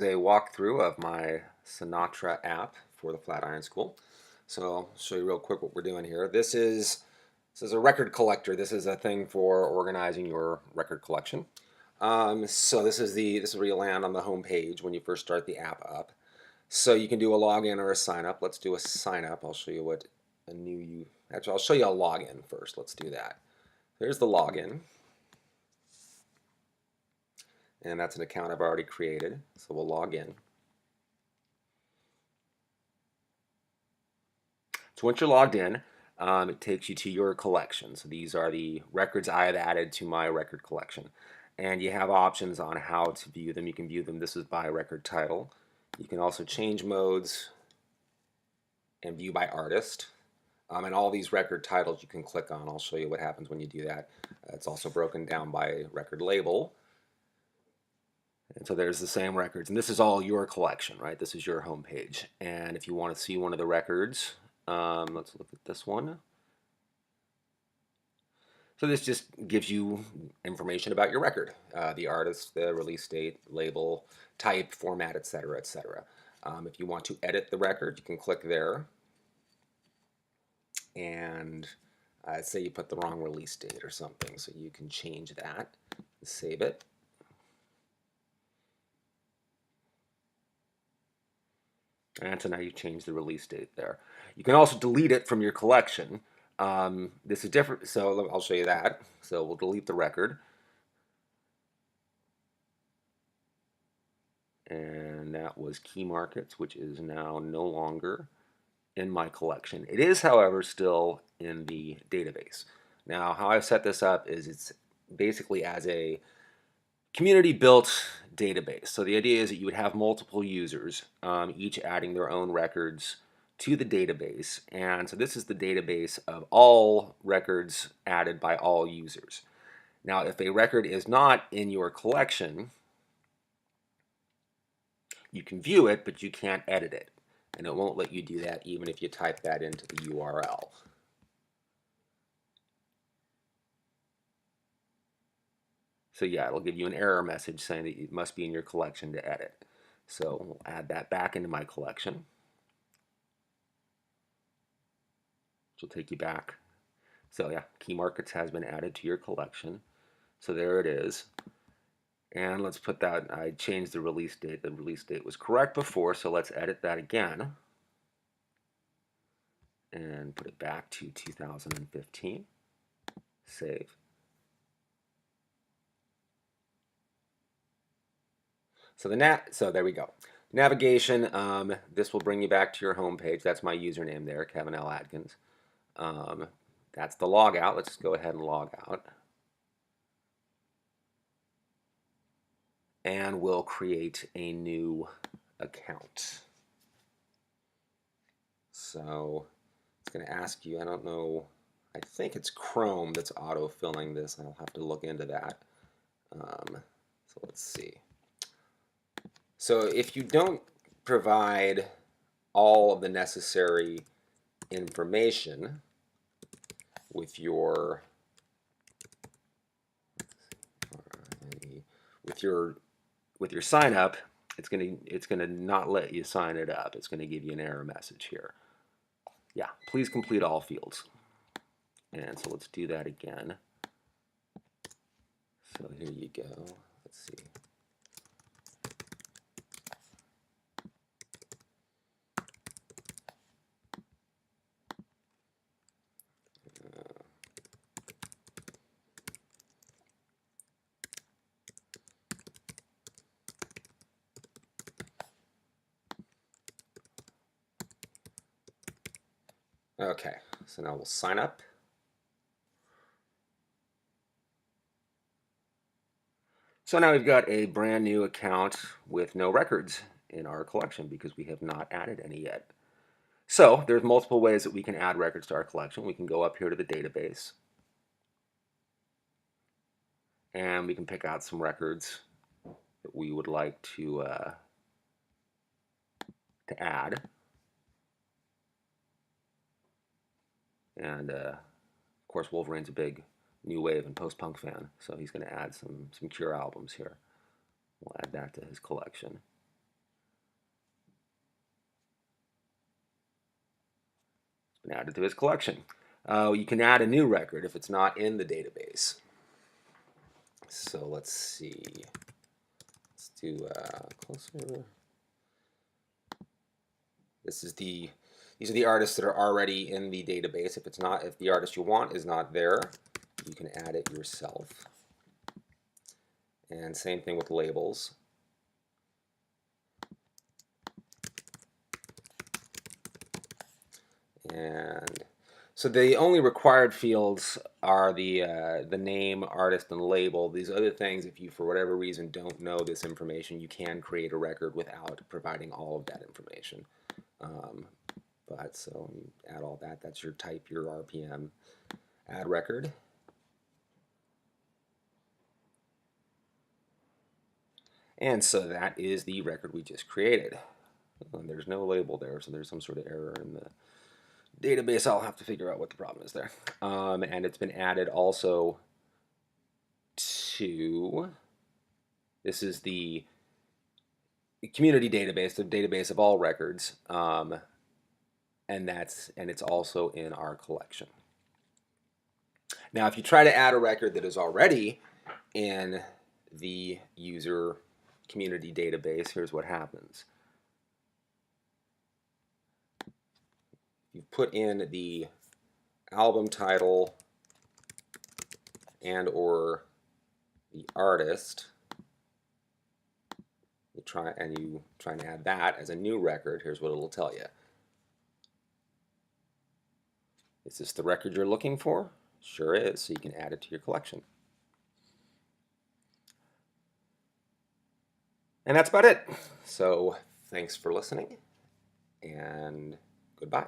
A walkthrough of my Sinatra app for the Flatiron School. So I'll show you real quick what we're doing here. This is a record collector. This is a thing for organizing your record collection. So this is where you land on the home page when you first start the app up. So you can do a login or a sign up. Let's do a sign up. I'll show you what a new you. Actually, I'll show you a login first. Let's do that. There's the login, and that's an account I've already created. So we'll log in. So once you're logged in, it takes you to your collection. So these are the records I have added to my record collection. And you have options on how to view them. You can view them, this is by record title. You can also change modes and view by artist. And all these record titles you can click on. I'll show you what happens when you do that. It's also broken down by record label. And so there's the same records. And this is all your collection, right? This is your home page. And if you want to see one of the records, let's look at this one. So this just gives you information about your record, the artist, the release date, label, type, format, etc., etc. If you want to edit the record, you can click there. And say you put the wrong release date or something, so you can change that, save it. And so now you've changed the release date there. You can also delete it from your collection. This is different, so I'll show you that. So we'll delete the record. And that was Key Markets, which is now no longer in my collection. It is, however, still in the database. Now, how I've set this up is it's basically as a community-built database. So the idea is that you would have multiple users, each adding their own records to the database. And so this is the database of all records added by all users. Now, if a record is not in your collection, you can view it, but you can't edit it. And it won't let you do that even if you type that into the URL. So yeah, it'll give you an error message saying that it must be in your collection to edit. So we'll add that back into my collection. Which will take you back. So yeah, Key Markets has been added to your collection. So there it is. And let's put that, I changed the release date. The release date was correct before, so let's edit that again. And put it back to 2015. Save. So there we go. Navigation, this will bring you back to your home page. That's my username there, Kevin L. Atkins. That's the log out. Let's go ahead and log out. And we'll create a new account. So it's going to ask you, I don't know, I think it's Chrome that's auto-filling this. I'll have to look into that. So let's see. So if you don't provide all of the necessary information with your sign up, it's gonna not let you sign it up. It's gonna give you an error message here. Yeah, please complete all fields. And so let's do that again. So here you go. Let's see. Okay, so now we'll sign up. So now we've got a brand new account with no records in our collection because we have not added any yet. So there's multiple ways that we can add records to our collection. We can go up here to the database and we can pick out some records that we would like to add. And of course, Wolverine's a big new wave and post-punk fan, so he's going to add some Cure albums here. We'll add that to his collection. and add it to his collection. You can add a new record if it's not in the database. So let's see. Let's do closer. These are the artists that are already in the database. If the artist you want is not there, you can add it yourself. And same thing with labels. And so the only required fields are the name, artist, and label. These other things, if you for whatever reason don't know this information, you can create a record without providing all of that information. But so you add all that. That's your type, your RPM. Add record. And so that is the record we just created. And there's no label there, so there's some sort of error in the database. I'll have to figure out what the problem is there. And it's been added also to, this is the community database, the database of all records, and it's also in our collection. Now, if you try to add a record that is already in the user community database, here's what happens. You put in the album title and or the artist. You try and add that as a new record. Here's what it'll tell you. Is this the record you're looking for? Sure is, so you can add it to your collection. And that's about it. So thanks for listening, and goodbye.